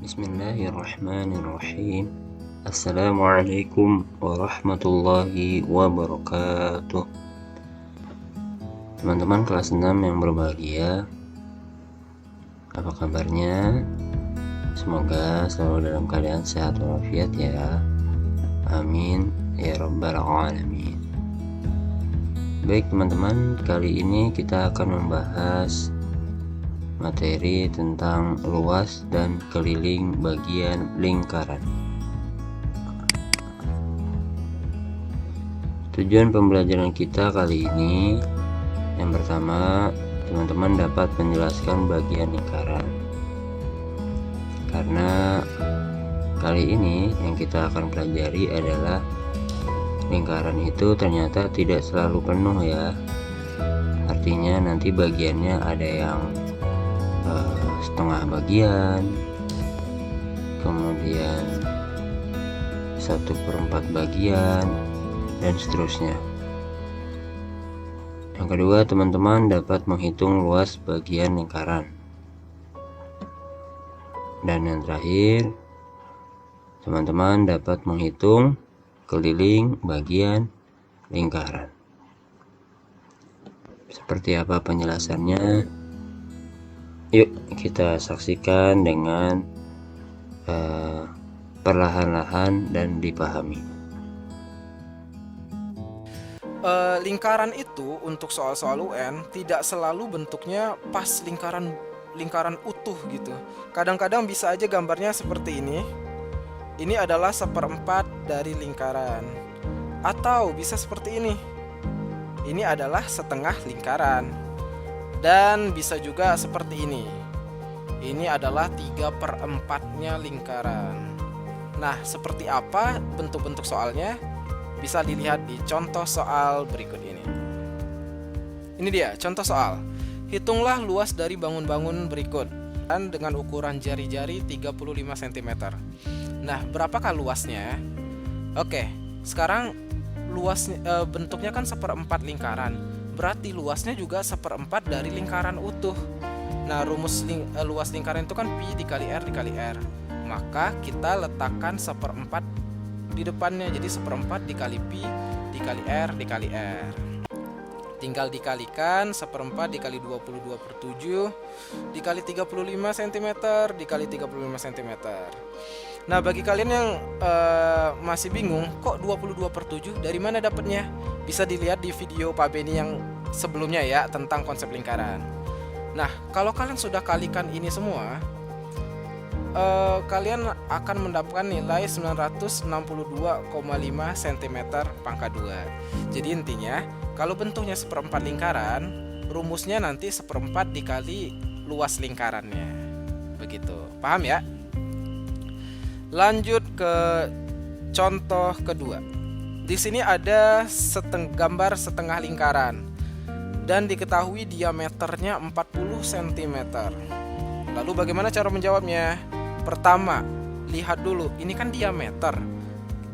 Bismillahirrahmanirrahim. Assalamualaikum warahmatullahi wabarakatuh. Teman-teman kelas 6 yang berbahagia, apa kabarnya? Semoga selalu dalam keadaan sehat walafiat ya. Amin ya rabbal alamin. Baik teman-teman, kali ini kita akan membahas materi tentang luas dan keliling bagian lingkaran. Tujuan pembelajaran kita kali ini, yang pertama, teman-teman dapat menjelaskan bagian lingkaran. Karena kali ini yang kita akan pelajari adalah lingkaran itu ternyata tidak selalu penuh ya. Artinya nanti bagiannya ada yang setengah bagian, kemudian 1/4 bagian, dan seterusnya. Yang kedua, teman-teman dapat menghitung luas bagian lingkaran. Dan yang terakhir, teman-teman dapat menghitung keliling bagian lingkaran. Seperti apa penjelasannya? Yuk kita saksikan dengan perlahan-lahan dan dipahami. Lingkaran itu untuk soal-soal UN tidak selalu bentuknya pas lingkaran utuh gitu. Kadang-kadang bisa aja gambarnya seperti ini. Ini adalah 1/4 dari lingkaran. Atau bisa seperti ini. Ini adalah setengah lingkaran. Dan bisa juga seperti ini. Ini adalah 3/4-nya lingkaran. Nah, seperti apa bentuk-bentuk soalnya? Bisa dilihat di contoh soal berikut ini. Ini dia, contoh soal. Hitunglah luas dari bangun-bangun berikut dan dengan ukuran jari-jari 35 cm. Nah, berapakah luasnya? Oke, sekarang luasnya bentuknya kan 1/4 lingkaran. Berarti luasnya juga 1/4 dari lingkaran utuh. Nah, rumus luas lingkaran itu kan pi dikali r dikali r. Maka kita letakkan 1/4 di depannya. Jadi 1/4 dikali pi dikali r dikali r. Tinggal dikalikan 1/4 dikali 22/7 dikali 35 cm dikali 35 cm. Nah, bagi kalian yang masih bingung, kok 22/7 dari mana dapatnya? Bisa dilihat di video Pak Beni yang sebelumnya ya, tentang konsep lingkaran. Nah, kalau kalian sudah kalikan ini semua, kalian akan mendapatkan nilai 962,5 cm pangkat 2. Jadi intinya, kalau bentuknya 1/4 lingkaran, rumusnya nanti 1/4 dikali luas lingkarannya. Begitu, paham ya? Lanjut ke contoh kedua. Di sini ada gambar setengah lingkaran dan diketahui diameternya 40 cm. Lalu bagaimana cara menjawabnya? Pertama, lihat dulu, ini kan diameter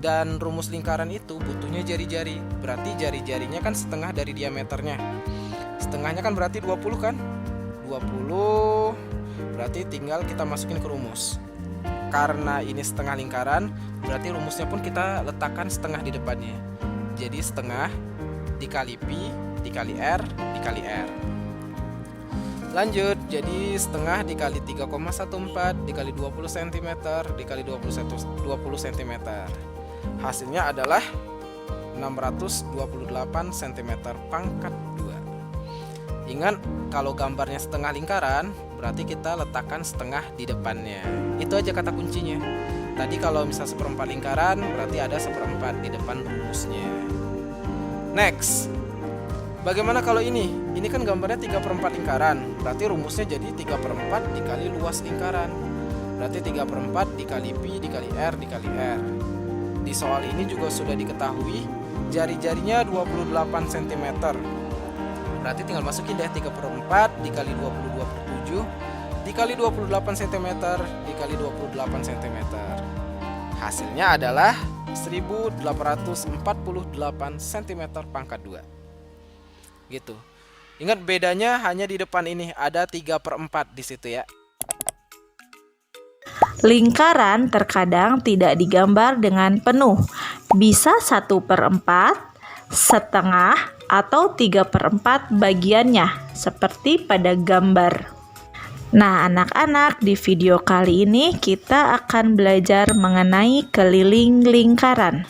dan rumus lingkaran itu butuhnya jari-jari. Berarti jari-jarinya kan setengah dari diameternya. Setengahnya kan berarti 20 kan? 20 berarti tinggal kita masukin ke rumus. Karena ini setengah lingkaran, berarti rumusnya pun kita letakkan setengah di depannya. Jadi setengah dikali pi dikali r dikali r. Lanjut, jadi setengah dikali 3,14 dikali 20 cm dikali 20 cm. Hasilnya adalah 628 cm pangkat 2. Ingat, kalau gambarnya setengah lingkaran, berarti kita letakkan setengah di depannya. Itu aja kata kuncinya. Tadi kalau misal 1/4 lingkaran, berarti ada 1/4 di depan rumusnya. Next, bagaimana kalau ini? Ini kan gambarnya 3/4 lingkaran. Berarti rumusnya jadi 3/4 dikali luas lingkaran. Berarti 3/4 dikali pi dikali r dikali r. Di soal ini juga sudah diketahui jari-jarinya 28 cm. Berarti tinggal masukin deh 3/4 dikali 22/7 dikali 28 cm dikali 28 cm. Hasilnya adalah 1848 cm pangkat 2. Gitu. Ingat, bedanya hanya di depan ini, ada 3/4 di situ ya. Lingkaran terkadang tidak digambar dengan penuh, bisa 1/4, setengah, atau 3/4 bagiannya, seperti pada gambar. Nah, anak-anak, di video kali ini kita akan belajar mengenai keliling lingkaran.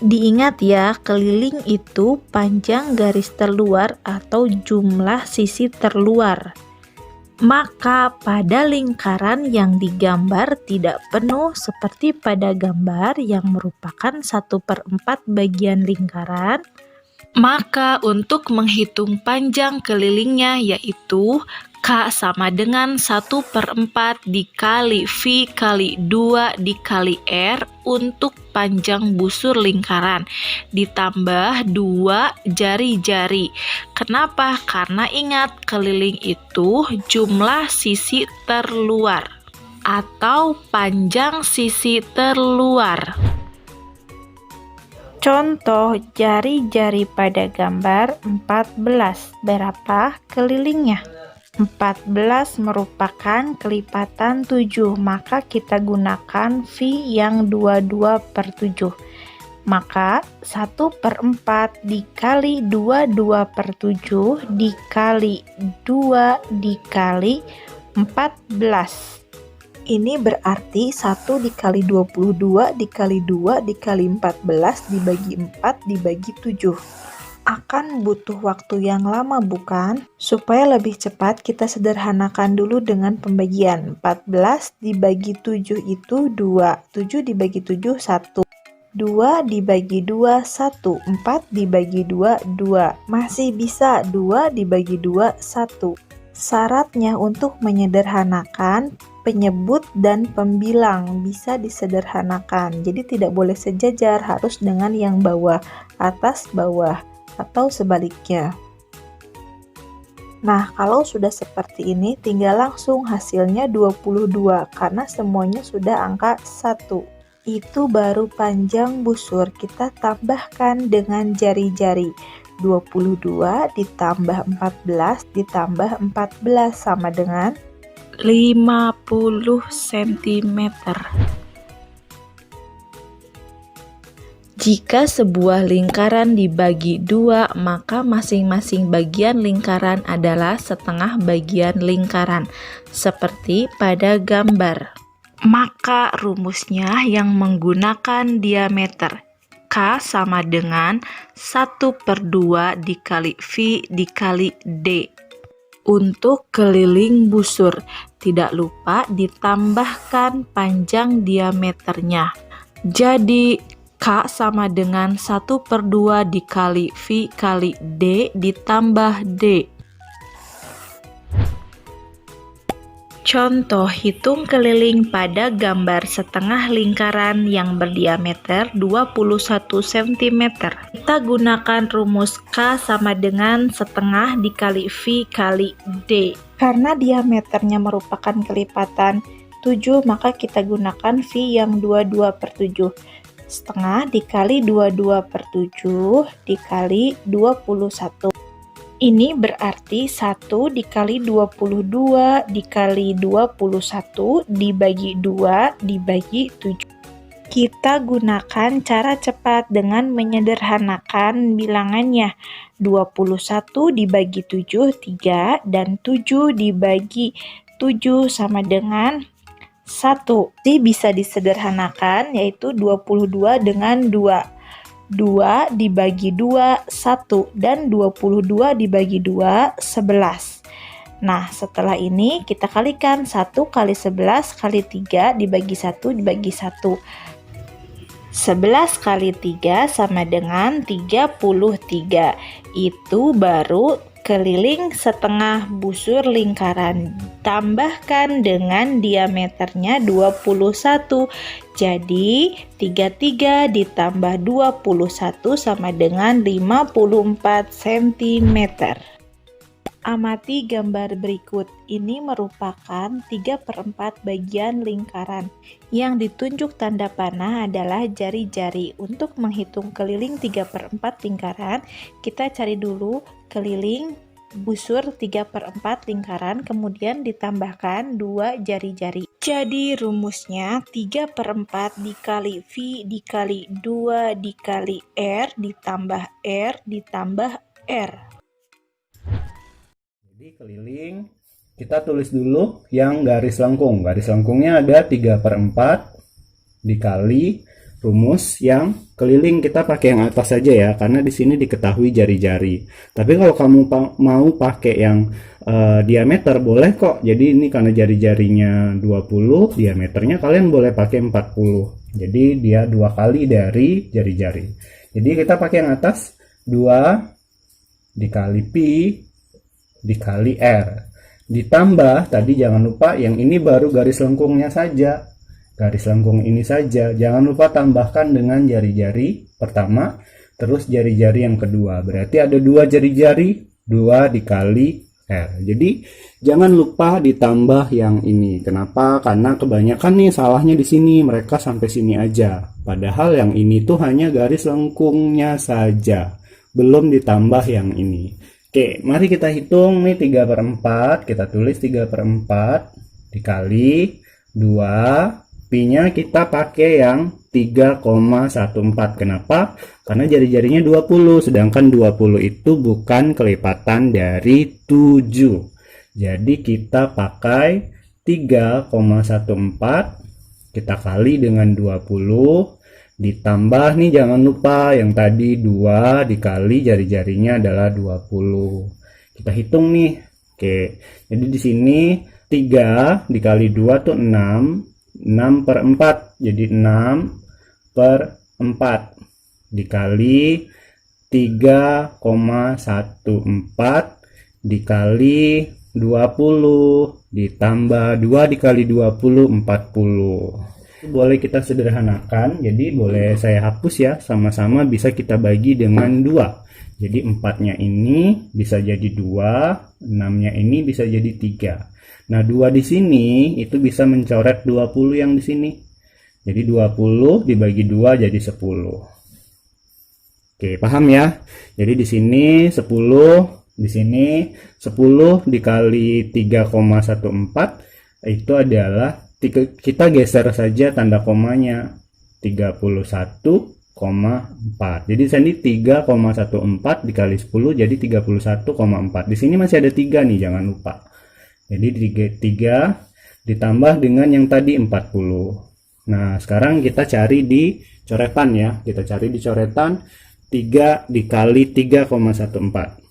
Diingat ya, keliling itu panjang garis terluar atau jumlah sisi terluar. Maka pada lingkaran yang digambar tidak penuh seperti pada gambar yang merupakan 1/4 bagian lingkaran, maka untuk menghitung panjang kelilingnya yaitu K sama dengan 1/4 dikali V kali 2 dikali R untuk panjang busur lingkaran, ditambah 2 jari-jari. Kenapa? Karena ingat, keliling itu jumlah sisi terluar atau panjang sisi terluar. Contoh jari-jari pada gambar 14. Berapa kelilingnya? 14 merupakan kelipatan 7, maka kita gunakan V yang 22/7. Maka 1/4 dikali 22/7 dikali 2 dikali 14. Ini berarti 1 dikali 22 dikali 2 dikali 14 dibagi 4 dibagi 7. Akan butuh waktu yang lama bukan? Supaya lebih cepat kita sederhanakan dulu dengan pembagian. 14 dibagi 7 itu 2. 7 dibagi 7 1. 2 dibagi 2 1. 4 dibagi 2 2. Masih bisa 2 dibagi 2 1. Syaratnya untuk menyederhanakan penyebut dan pembilang bisa disederhanakan. Jadi tidak boleh sejajar, harus dengan yang bawah, atas, bawah, atau sebaliknya. Nah, kalau sudah seperti ini, tinggal langsung hasilnya 22 karena semuanya sudah angka 1. Itu baru panjang busur. Kita tambahkan dengan jari-jari. 22 ditambah 14 ditambah 14 sama dengan 50 cm. Jika sebuah lingkaran dibagi 2, maka masing-masing bagian lingkaran adalah setengah bagian lingkaran, seperti pada gambar. Maka rumusnya yang menggunakan diameter. K sama dengan 1/2 dikali V dikali D. Untuk keliling busur, tidak lupa ditambahkan panjang diameternya. Jadi K sama dengan 1/2 dikali V kali D ditambah D. Contoh hitung keliling pada gambar setengah lingkaran yang berdiameter 21 cm. Kita gunakan rumus K sama dengan setengah dikali V kali D. Karena diameternya merupakan kelipatan 7, maka kita gunakan V yang 22/7. Setengah dikali 22/7 dikali 21. Ini berarti 1 dikali 22 dikali 21 dibagi 2 dibagi 7. Kita gunakan cara cepat dengan menyederhanakan bilangannya. 21 dibagi 7 3 dan 7 dibagi 7 sama dengan 1. Ini bisa disederhanakan yaitu 22 dengan 2. 2 dibagi 2 1 dan 22 dibagi 2 11. Nah, setelah ini kita kalikan 1 kali 11 kali 3 dibagi 1 dibagi 1. 11 kali 3 sama dengan 33. Itu baru keliling setengah busur lingkaran. Tambahkan dengan diameternya 21. Jadi 33 ditambah 21 sama dengan 54 cm. Amati gambar berikut. Ini merupakan 3/4 bagian lingkaran. Yang ditunjuk tanda panah adalah jari-jari. Untuk menghitung keliling 3/4 lingkaran, kita cari dulu keliling busur 3/4 lingkaran, kemudian ditambahkan 2 jari-jari. Jadi rumusnya 3/4 dikali V dikali 2 dikali R ditambah R ditambah R. Jadi keliling kita tulis dulu yang garis lengkung. Garis lengkungnya ada 3/4 dikali rumus yang keliling, kita pakai yang atas saja ya, karena di sini diketahui jari-jari. Tapi kalau kamu mau pakai yang diameter boleh kok. Jadi ini karena jari-jarinya 20, diameternya kalian boleh pakai 40. Jadi dia 2 kali dari jari-jari. Jadi kita pakai yang atas 2 dikali pi dikali R. Ditambah tadi jangan lupa yang ini baru garis lengkungnya saja. Garis lengkung ini saja. Jangan lupa tambahkan dengan jari-jari pertama, terus jari-jari yang kedua. Berarti ada 2 jari-jari, 2 dikali R. Jadi jangan lupa ditambah yang ini. Kenapa? Karena kebanyakan nih salahnya di sini. Mereka sampai sini aja. Padahal yang ini tuh hanya garis lengkungnya saja. Belum ditambah yang ini. Oke, mari kita hitung nih 3/4. Kita tulis 3/4 dikali 2. Pi-nya kita pakai yang 3,14. Kenapa? Karena jari-jarinya 20, sedangkan 20 itu bukan kelipatan dari 7. Jadi kita pakai 3,14, kita kali dengan 20, ditambah nih jangan lupa yang tadi 2 dikali jari-jarinya adalah 20. Kita hitung nih. Oke, jadi di sini 3 dikali 2 tuh 6. 6/4, jadi 6/4 dikali 3,14 dikali 20 ditambah 2 dikali 20, 40. Boleh kita sederhanakan, jadi boleh saya hapus ya, sama-sama bisa kita bagi dengan 2. Jadi 4-nya ini bisa jadi 2, 6-nya ini bisa jadi 3. Nah, 2 di sini itu bisa mencoret 20 yang di sini. Jadi 20 dibagi 2 jadi 10. Oke, paham ya? Jadi di sini 10, di sini 10 dikali 3,14 itu adalah kita geser saja tanda komanya 31,4. Jadi sini 3,14 dikali 10 jadi 31,4. Di sini masih ada 3 nih, jangan lupa. Jadi 3 ditambah dengan yang tadi 40. Nah, sekarang kita cari di coretan ya. Kita cari di coretan 3 dikali 3,14.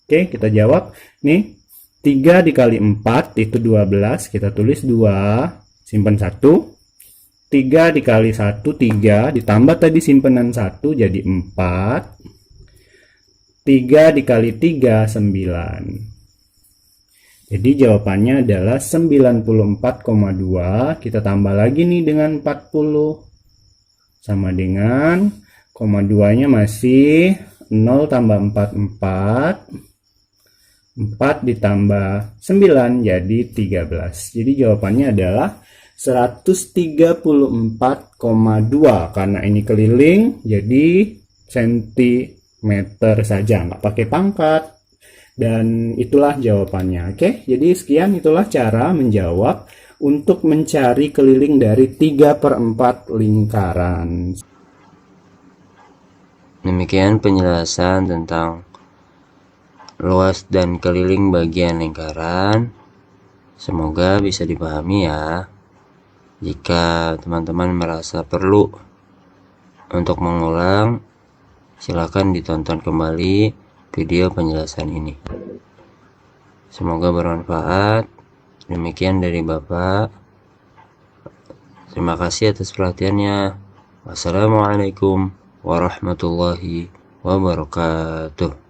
Oke, kita jawab. Nih, 3 dikali 4 itu 12. Kita tulis 2, simpan 1. 3 dikali 1, 3. Ditambah tadi simpanan 1 jadi 4. 3 dikali 3, 9. Jadi jawabannya adalah 94,2. Kita tambah lagi nih dengan 40. Sama dengan, koma 2-nya masih 0 tambah 4, 4. 4 ditambah 9 jadi 13. Jadi jawabannya adalah 134,2. Karena ini keliling, jadi sentimeter saja, nggak pakai pangkat. Dan itulah jawabannya. Oke, jadi sekian itulah cara menjawab untuk mencari keliling dari 3/4 lingkaran. Demikian penjelasan tentang luas dan keliling bagian lingkaran. Semoga bisa dipahami ya. Jika teman-teman merasa perlu untuk mengulang, silakan ditonton kembali video penjelasan ini. Semoga bermanfaat. Demikian dari Bapak. Terima kasih atas perhatiannya. Wassalamualaikum warahmatullahi wabarakatuh.